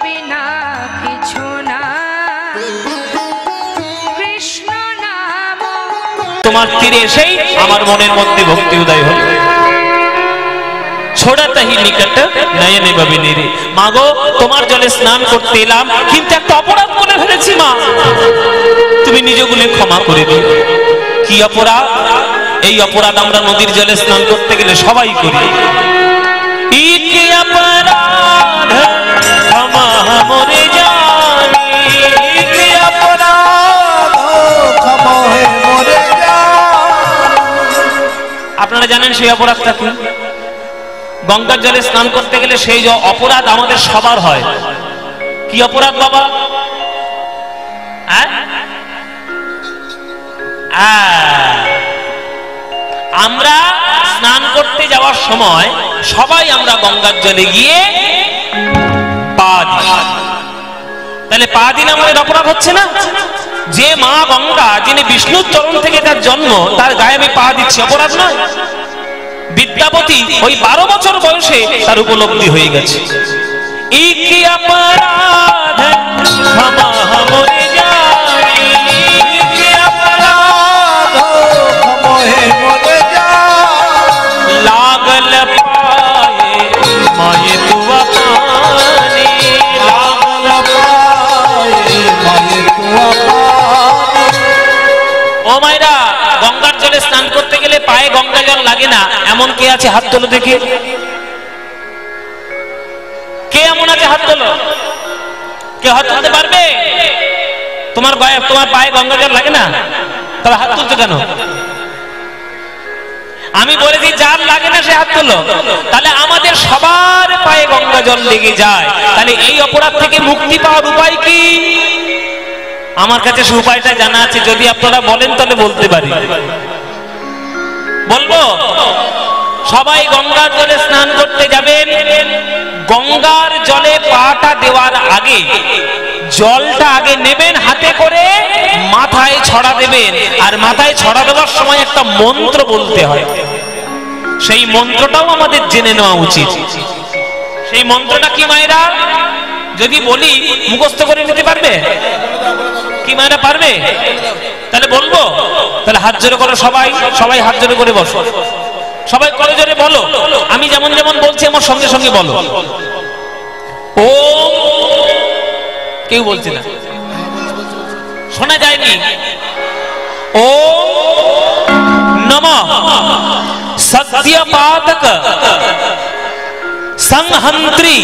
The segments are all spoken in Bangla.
বিনা কিছু না, কৃষ্ণ নাম। তোমার তীরে এসেই আমার মনের মধ্যে ভক্তি উদয় হল। ছোড়াতা হি নিকট নয়নে ববিনী রে। মা গো, তোমার জলে স্নান করতে এলাম, কিন্তু একটা অপরাধ করে ফেলেছি মা, তুমি নিজগুলো ক্ষমা করে দিও। কি অপরাধ? এই অপরাধ আমরা নদীর জলে স্নান করতে গেলে সবাই করি। কি অপরাধ ক্ষমা মোরে জানি, কি অপরাধ ক্ষমা মোরে জানি। আপনারা জানেন সেই অপরাধটা কি? গঙ্গার জলে স্নান করতে গেলে সেই যে অপরাধ আমাদের সবার হয়। কি অপরাধ বাবা? আমরা স্নান করতে যাওয়ার সময় সবাই আমরা গঙ্গার জলে গিয়ে পা দিই। তাহলে পা দিলে আমাদের অপরাধ হচ্ছে না? যে মা গঙ্গা, যিনি বিষ্ণুর চরণ থেকে তার জন্ম, তার গায়ে আমি পা দিচ্ছি, অপরাধ নয়? বিদ্যাপতি ওই 12 বছর বয়সে তার উপলব্ধি হয়ে গেছে। কি অপরাধ ক্ষমা মোরে জানি, কি অপরাধ ক্ষমা মোরে জানি। লাগল পায়ে মায়ে তুয়া পানি, লাগল পায়ে মায়ে তুয়া পানি। ও মায়েরা, গঙ্গার জলে স্নান করতে গেলে পায়ে গঙ্গা জল লাগে না এমন কে আছে? হাত তোলো দেখে। কে এমন আছে? হাত তোলো। কে হাত তুলতে পারবে? তোমার পায়ে গঙ্গা জল লাগে না, তবে হাত তুলছো কেন? আমি বলেছি যার লাগে না সে হাত তোলো। তাহলে আমাদের সবার পায়ে গঙ্গা জল লেগে যায়। তাহলে এই অপরাধ থেকে মুক্তি পাওয়ার উপায় কি? আমার কাছে সে উপায়টা জানা আছে, যদি আপনারা বলেন তাহলে বলতে পারি। বলবো? সবাই গঙ্গার জলে স্নান করতে যাবেন। গঙ্গার জলে পাটা দেওয়ার আগে জলটা আগে নেবেন হাতে করে, মাথায় ছড়া দেবেন। আর মাথায় ছড়া দেওয়ার সময় একটা মন্ত্র বলতে হয়। সেই মন্ত্রটাও আমাদের জেনে নেওয়া উচিত। সেই মন্ত্রটা কি মায়েরা? যদি বলি মুখস্থ করে নিতে পারবে? কি মায়েরা পারবে? তাহলে বলবো? তাহলে হাত জোরে করো সবাই, সবাই হাত জোরে করে বসো, সবাই করে জোরে বলো। আমি যেমন যেমন বলছি আমার সঙ্গে সঙ্গে বলো। ও কেউ বলছে না, শোনা যায়নি। ও নমঃ সত্যপাতক সংহন্ত্রী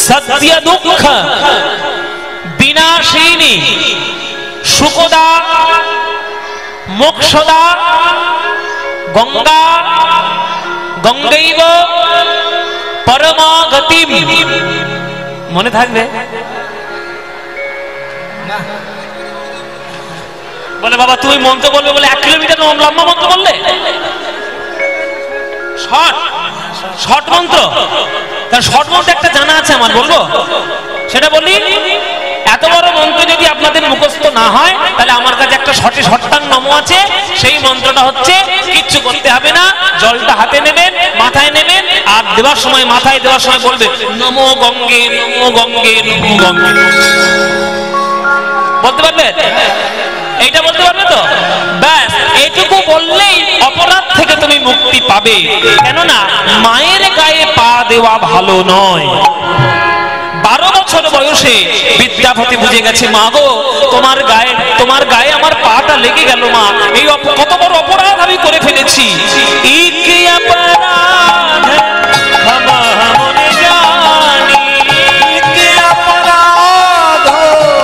সত্য দুঃখ বিনাশিনী সুখদা মোক্ষদা গঙ্গা গঙ্গৈব পরমাগতিম। মনে থাকবে? বলে বাবা তুমি মন্ত্র বলবে বলে 1 কিলোমিটার লম্বা মন্ত্র বললে, শর্ট মন্ত্র। তার শর্ট মন্ত্র একটা জানা আছে আমার, বলবো? সেটা বলি। এত বড় মন্ত্র যদি আপনাদের মুখস্থ না হয়, তাহলে আমার কাছে একটা শর্টাং নম আছে। সেই মন্ত্রটা হচ্ছে, কিচ্ছু করতে হবে না, জলটা হাতে নেবেন, মাথায় নেবেন, আর দেওয়ার সময় মাথায় দেওয়ার সময় বলবে নমো গঙ্গে নমো গঙ্গে নমো গঙ্গে। বলতে পারবে? এইটা বলতে পারবে তো? ব্যাস, এইটুকু বললেই অপরাধ থেকে তুমি মুক্তি পাবে। কেননা মায়ের গায়ে পা দেওয়া ভালো নয়। 12 বছর বয়সে বিদ্যাপতি বুঝে গেছে, মা গো তোমার গায়ে আমার পাটা লেগে গেল মা, এই কত বড় অপরাধ আমি করে ফেলেছি। কি অপরাধ ক্ষমা মোরে জানি, কি অপরাধ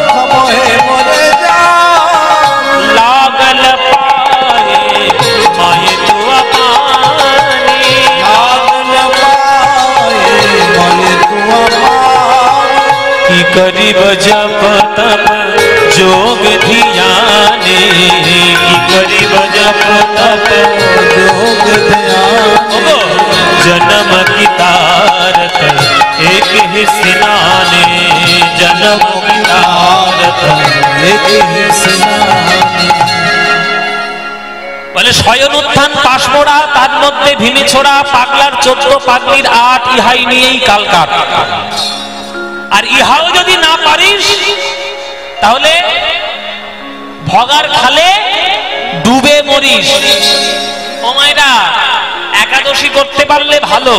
ক্ষমা মোরে জানি। লাগল পায়ে মায়ে তুয়া পানি, লাগল পায়ে মায়ে তুয়া পানি। কি করিব জপ তপ যোগ ধ্যানে, কি করিব জপ তপ যোগ ধ্যানে। जन्म की तारत एक ही स्नाने, जन्म की तारत एक ही स्नाने। বলে শয়ন উত্থান পাশমোড়া, তার মধ্যে ভিনি ছোড়া, পাগলার 14 পাগলির 8, ইহাই নিয়েই কালকাট। আর ইহাও যদি না পারিস তাহলে ভগার খালে ডুবে মরিস। ও মায়েরা, একাদশী করতে পারলে ভালো,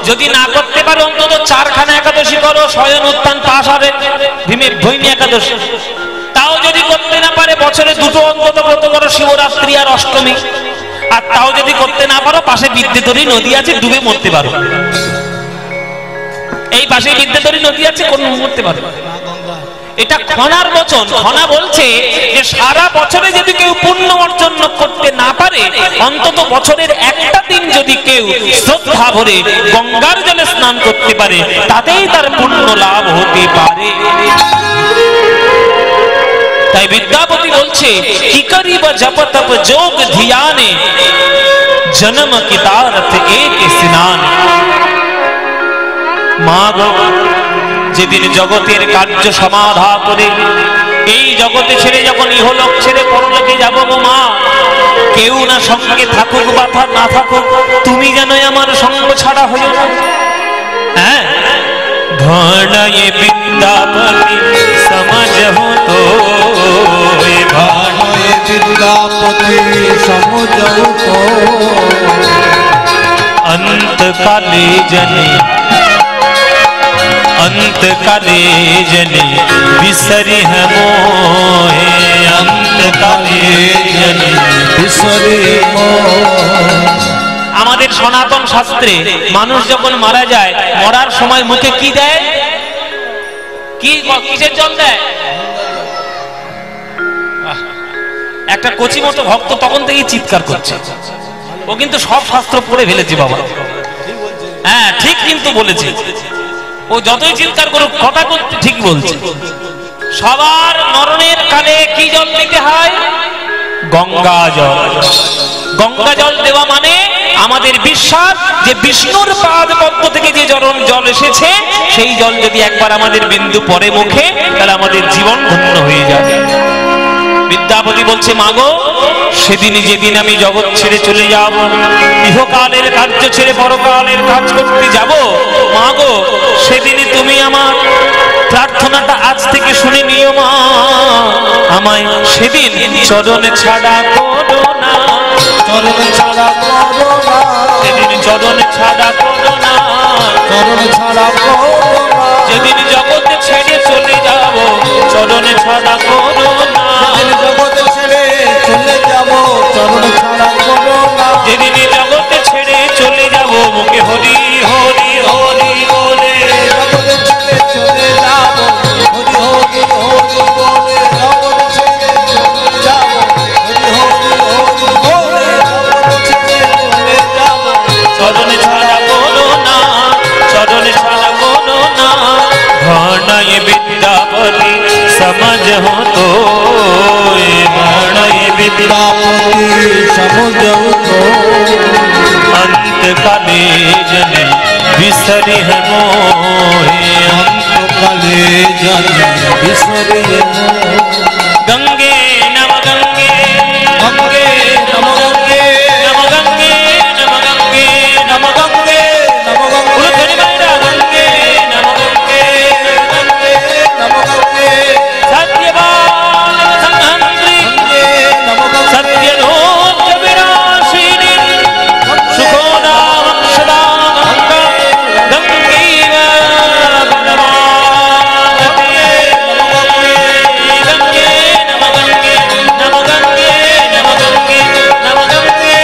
যদি না করতে পারো অন্তত 4খানা একাদশী করো, শয়ন উত্থান পাশ হবে ভৈমী একাদশী। তাও যদি করতে না পারে বছরে 2টো অন্তত ব্রত করো, শিবরাত্রি আর অষ্টমী। আর তাও যদি করতে না পারো পাশে বিদ্যুতরী নদী আছে, ডুবে মরতে পারো। এই পাশে বিদ্যুতরী নদী আছে, কোন মরতে পারো। এটা খনার বচন। খনা বলছে যে সারা বছরে যদি কেউ পুণ্য অর্জন করতে না পারে, অন্তত বছরের একটা দিন যদি কেউ শ্রদ্ধা ভরে গঙ্গার জলে স্নান করতে পারে, তাতেই তার পুণ্য লাভ হতে পারে। তাই বিদ্যাপতি বলছে, কি করিব জপ তপ যোগ ধ্যানে, জন্ম কিতারথ এক স্নান। মা গো, যেদিন জগতের কার্য সমাধা করে এই জগতে ছেড়ে যখন ইহলোক ছেড়ে পরলোকে যাব গো মা, কেউ না সঙ্গে থাকুক বা না থাকুক, তুমি যেন আমার সঙ্গ ছাড়া হয়ে না। হ্যাঁ, ভাণয়ে বিদ্যাপতি সমঝ হো তো, ভাণয়ে বিদ্যাপতি সমঝ হো তো, अंत काले जने अंत काले जने बिसरी है मोहे, अंत काले जने বিসরি মোহ। আমাদের সনাতন শাস্ত্রে মানুষ যখন মারা যায়, মরার সময় মুখে কি দেয়? কিসের জল দেয়? একটা কচি মতো ভক্ত তখন থেকেই চিৎকার করছে। ও কিন্তু সব শাস্ত্র পড়ে ফেলেছে বাবা। হ্যাঁ, ঠিক কিন্তু বলেছে। ও যতই চিৎকার করুক, কথা করতে ঠিক বলছে। সবার মরণের কালে কি জল দিতে হয়? গঙ্গা জল। গঙ্গা জল দেওয়া মানে আমাদের বিশ্বাস যে বিষ্ণুর পাদ পদ্ম থেকে যে জল এসেছে, সেই জল যদি একবার আমাদের বিন্দু পরে মুখে, তাহলে আমাদের জীবন ধন্য হয়ে যাবে। বিদ্যাপতি বলছে, মাগো, সেদিন যেদিন আমি জগৎ ছেড়ে চলে যাব, ইহকালের কার্য ছেড়ে পরকালের কাজ করতে যাব, মাগো, সেদিনই তুমি আমার প্রার্থনাটা আজ থেকে শুনে নিও মা। আমায় সেদিন চরণ ছাড়া করো না, চরণ ছাড়া করো না, সেদিন চরণ ছাড়া করো না, চরণ ছাড়া করো না, যেদিন জগতে ছেড়ে চলে যাব, চরণ ছাড়া করো না, যেদিন জগতে ছেড়ে চলে যাব, চরণ ছাড়া করো না, যেদিন জগতে ছেড়ে চলে যাব, মুখে হরি হরি হরি বলে, জগতে ছেড়ে চলে যাব, হরি হরি হরি বলে, জগতে ছেড়ে চলে যাব, হরি হরি হরি বলে, জগতে ছেড়ে চলে যাব, চরণ ছাড়া করো না, চরণ ছাড়া করো না। ভাণয়ে বিদ্যাপতি সমঝ হো তো, ভাণয়ে বিদ্যাপতি সমঝ হো তো, अंत काले जने बिसरी है मोहे, কালে জন বিসরি মোহ। गंगे नम गंगे, গঙ্গে নম গঙ্গে, नम गंगे नम गंगे, नम गंगे নম গঙ্গে, उलझनी मायरा गंगे नम गंगे, গঙ্গে নম গঙ্গে, सत्यवान संहंत्री গঙ্গে নম গঙ্গে, सत्यलोक विनाशिनी सुखोदा सदा गंगा, गंगैव परमागते, गंगे नम गंगे, नम गंगे नम गंगे, नम गंगे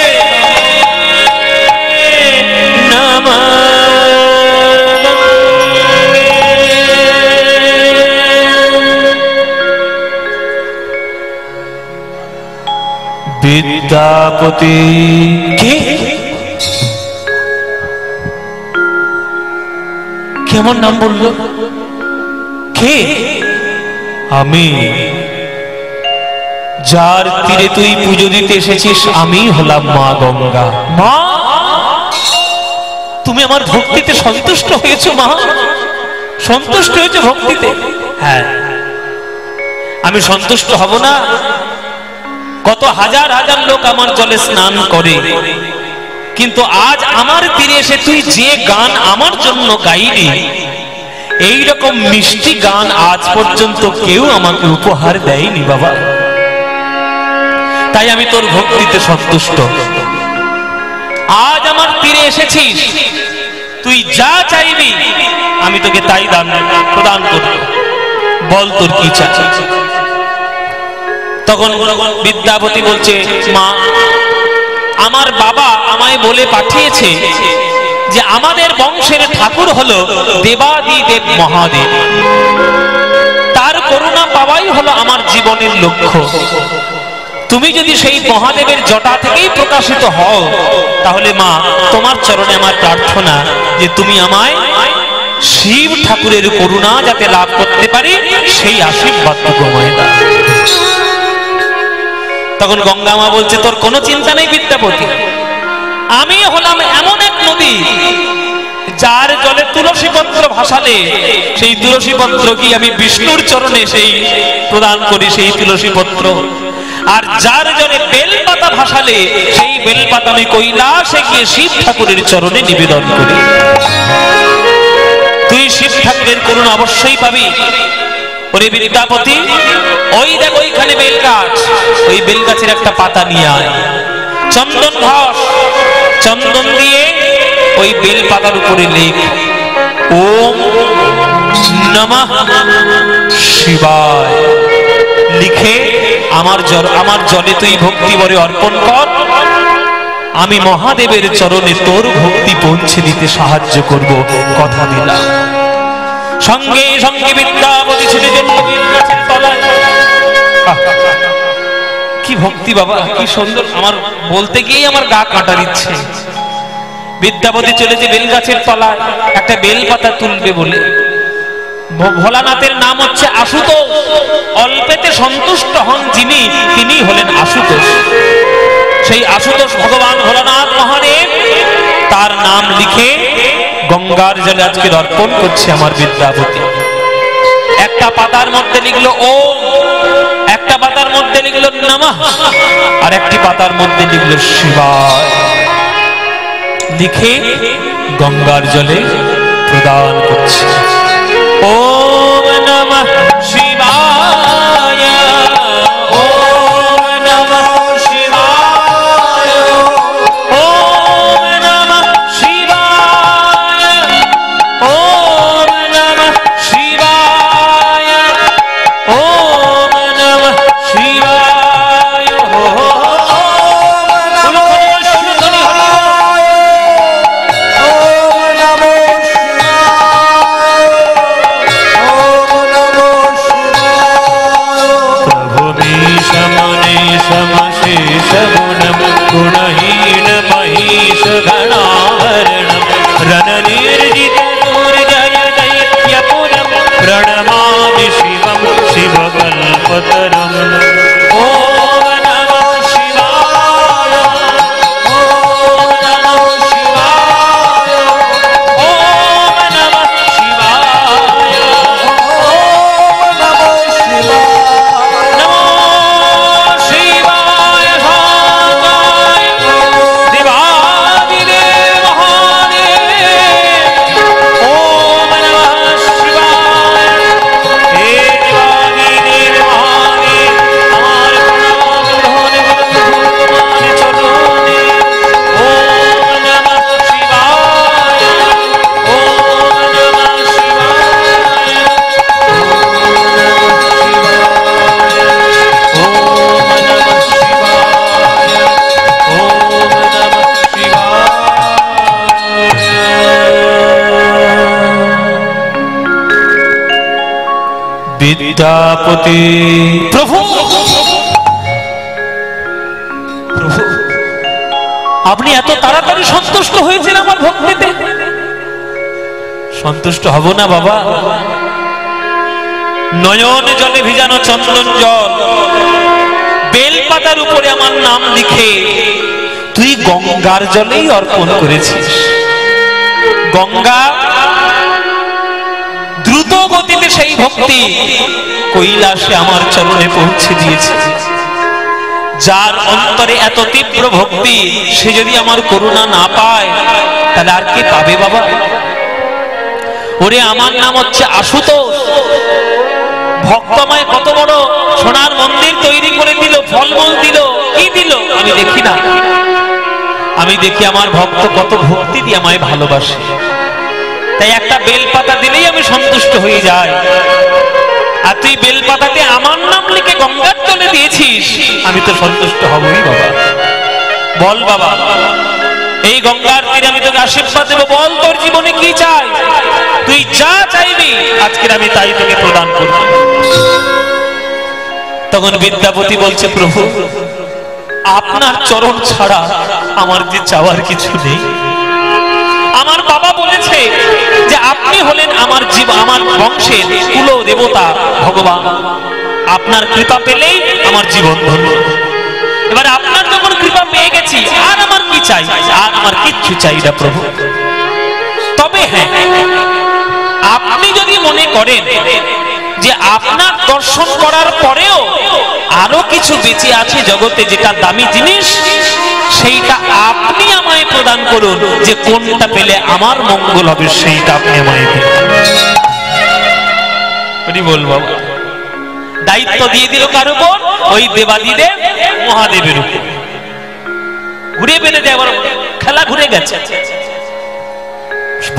नम বিদ্যাপতি। কে? কেমন নাম বললো? কে? আমি। যার তীরে তুই পুজো দিতে এসেছিস, আমি হলাম মা গঙ্গা। মা, তুমি আমার ভক্তিতে সন্তুষ্ট হয়েছো মা? সন্তুষ্ট হয়েছো ভক্তিতে? হ্যাঁ, আমি সন্তুষ্ট হব না? কত হাজার হাজার লোক আমার জলে স্নান করে, কিন্তু আজ আমার তীরে এসে তুই যে গান আমার জন্য গাইলি, এই রকম মিষ্টি গান আজ পর্যন্ত কেউ আমাকে উপহার দেয়নি বাবা। তাই আমি তোর ভক্তিতে সন্তুষ্ট। আজ আমার তীরে এসেছিস, তুই যা চাইবি আমি তোকে তাই দান প্রদান করব। বল তোর কি চাই। তখন বিদ্যাপতি বলছে, মা আমার বাবা আমায় বলে পাঠিয়েছে যে আমাদের বংশের ঠাকুর হলো দেবাদিদেব মহাদেব, তার করুণা পাওয়াই হলো আমার জীবনের লক্ষ্য। তুমি যদি সেই মহাদেবের জটা থেকেই প্রকাশিত হও, তাহলে মা তোমার চরণে আমার প্রার্থনা যে তুমি আমায় শিব ঠাকুরের করুণা যাতে লাভ করতে পারি, সেই আশীর্বাদটুকু আমায় দাও। তখন গঙ্গা মা বলছে, তোর কোনো চিন্তা নেই বিদ্যাপতি, আমি হলাম এমন এক নদী যার জলে তুলসী পত্র ভাসালে সেই তুলসী পত্র কি আমি বিষ্ণুর চরণে সেই প্রদান করি সেই তুলসী পত্র, আর যার জলে বেলপাতা ভাসালে সেই বেলপাতা আমি কৈলাসে গিয়ে শিব ঠাকুরের চরণে নিবেদন করি। তুই শিব ঠাকুরের করুণা অবশ্যই পাবি। ওরে বিদ্যাপতি, ওই দেখ ওইখানে বেল গাছ, ওই বেল গাছের একটা পাতা নিয়ে আয়, চন্দন ঘষ, চন্দন দিয়ে ওই বেল পাতার উপরে লেখ ওম নমঃ শিবায়, লিখে আমার জলে তুই ভক্তি ভরে অর্পণ কর। আমি মহাদেবের চরণে তোর ভক্তি পৌঁছে দিতে সাহায্য করব, কথা দিলাম। সঙ্গে সঙ্গে বিদ্যাপতি ছুটে চলল বেল গাছের তলায়। কি ভক্তি বাবা, কি সুন্দর, আমার বলতে গিয়েই আমার গা কাটা দিচ্ছে। বিদ্যাপতি চলেছে বেল গাছের তলায় একটা বেল পাতা তুলবে বলে। ভোলানাথের নাম হচ্ছে আশুতোষ, অল্পেতে সন্তুষ্ট হন যিনি, তিনি হলেন আশুতোষ। সেই আশুতোষ ভগবান ভোলানাথ মহাদেব, তার নাম লিখে গঙ্গার জলে আজকে অর্পণ করছে আমার বিদ্যাপতি। একটা পাতার মধ্যে লিখলো ওম, একটা পাতার মধ্যে লিখলো নমঃ, আর একটি পাতার মধ্যে লিখলো শিবায়, লিখে গঙ্গার জলে প্রদান করছে। ওম নমঃ শিবায়, ওম নমঃ শিবায়, ওম নমঃ শিবায়, ওম নমঃ শিবায়, ওম নমঃ শিবায়। गुणहीन महिष घनाहरणम रणनिर्जित दुर्जय दैत्यपुरम प्रणमामि शिवम शिवकल्पतरुम। ओम नमः शिवाय, ओम नमः शिवाय, ओम नमः शिवाय, ओम नमः शिवाय, नमो शिवाय शांताय देवादिदेव महादेव। ओम नमः शिवाय, हे देवादिदेव महादेव, हमारे प्रणाम ग्रहण करते तुम्हारे चरणों। ओम नमः शिवाय, ओम नमः शिवाय, ओम नमः शिवाय, ओम नमः शिवाय। विद्यापति प्रभु, প্রভু আপনি এত তাড়াতাড়ি সন্তুষ্ট হয়েছেন আমার ভক্তিতে? সন্তুষ্ট হব না বাবা। নয়ন জলে ভিজানো চন্দন জল, বেলপাতার উপরে আমার নাম লিখে তুই গঙ্গার জলেই অর্পণ করেছিস। গঙ্গা দ্রুত গতিতে সেই ভক্তি কৈলাসে আমার চরণে পৌঁছে দিয়েছে। যার অন্তরে এত তীব্র ভক্তি, সে যদি আমার করুণা না পায় তাহলে আর কে পাবে বাবা? ওরে আমার নাম হচ্ছে আশুতোষ। ভক্তময় কত বড় সোনার মন্দির তৈরি করে দিল, ফলমূল দিল, কি দিল আমি দেখি না। আমি দেখি আমার ভক্ত কত ভক্তি দিয়ে আমায় ভালোবাসে, তাই একটা বেলপাতা দিলেই আমি সন্তুষ্ট হয়ে যাই। আর তুই বেলপাতাতে আমার নাম লিখে গঙ্গার জলে দিয়েছিস, আমি তো সন্তুষ্ট হবই বাবা। বল বাবা, এই গঙ্গার তীরে আমি তোকে আশীর্বাদ দেবো, বল তোর জীবনে কি চাই, তুই যা চাইবি আজকের আমি তাই তোকে প্রদান করব। তখন বিদ্যাপতি বলছে, প্রভু আপনার চরণ ছাড়া আমার যে চাওয়ার কিছু নেই। আমার বাবা বলেছে যে আপনি হলেন আমার আমার বংশের কুল দেবতা ভগবান, আপনার কৃপা পেলেই আমার জীবন ধন্য। এবার আপনার যখন কৃপা পেয়ে গেছি, আর আমার কি চাই, আর আমার কিচ্ছু চাই না প্রভু। তবে হ্যাঁ, আপনি যদি মনে করেন যে আপনার দর্শন করার পরেও আরো কিছু বেঁচে আছে জগতে যেটা দামি জিনিস, সেইটা আপনি আমায় প্রদান করুন, যে কোনটা পেলে আমার মঙ্গল হবে সেইটা আপনি আমায় দিন। বলবো দায়িত্ব দিয়ে দিল কার উপর? ওই দেবাদিদেব মহাদেবের উপর। ঘুরে বেড়ে দেওয়ার খেলা ঘুরে গেছে।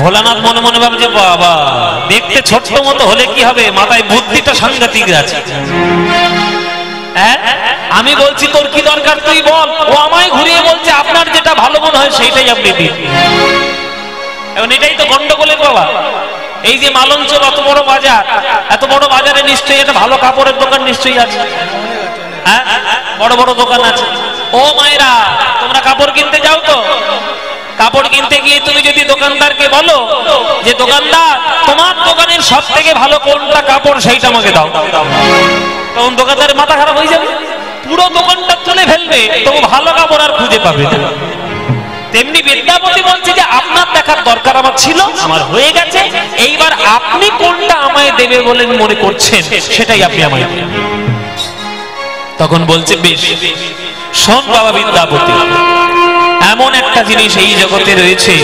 ভোলানাথ মনে মনে ভাবছে, বাবা দেখতে ছোট্ট মতো হলে কি হবে, মাথায় বুদ্ধিটা সাংঘাতিক আছে। আমি বলছি তোর কি দরকার তুই বল, ও আমায় ঘুরিয়ে বলছে আপনার যেটা ভালো মনে হয় সেইটাই আপনি দিন। এখন এটাই তো গন্ডগোলের বাবা। এই যে মালঞ্চল অত বড় বাজার, এত বড় বাজারে নিশ্চয়ই একটা ভালো কাপড়ের দোকান নিশ্চয়ই আছে, হ্যাঁ বড় বড় দোকান আছে। ও মায়েরা, তোমরা কাপড় কিনতে যাও তো, কাপড় কিনতে গিয়ে তুমি যদি দোকানদারকে বলো যে দোকানদার তোমার দোকানের সব থেকে ভালো কোনটা কাপড় সেইটা আমাকে দাও, তখন দোকানদারের মাথা খারাপ হয়ে যাবে, পুরো দোকানটা তুলে ফেলবে, তবু ভালো কাপড় আর খুঁজে পাবে না। তেমনি বিদ্যাপতি বলছে যে আপনার দেখার দরকার আমার ছিল, আমার হয়ে গেছে, এইবার আপনি কোনটা আমায় দেবে বলে মনে করছেন সেটাই আপনি আমায় দেবেন। তখন বলছে বেশ, শোন বাবা বিদ্যাপতি, এমন একটা জিনিস এই জগতে রয়েছে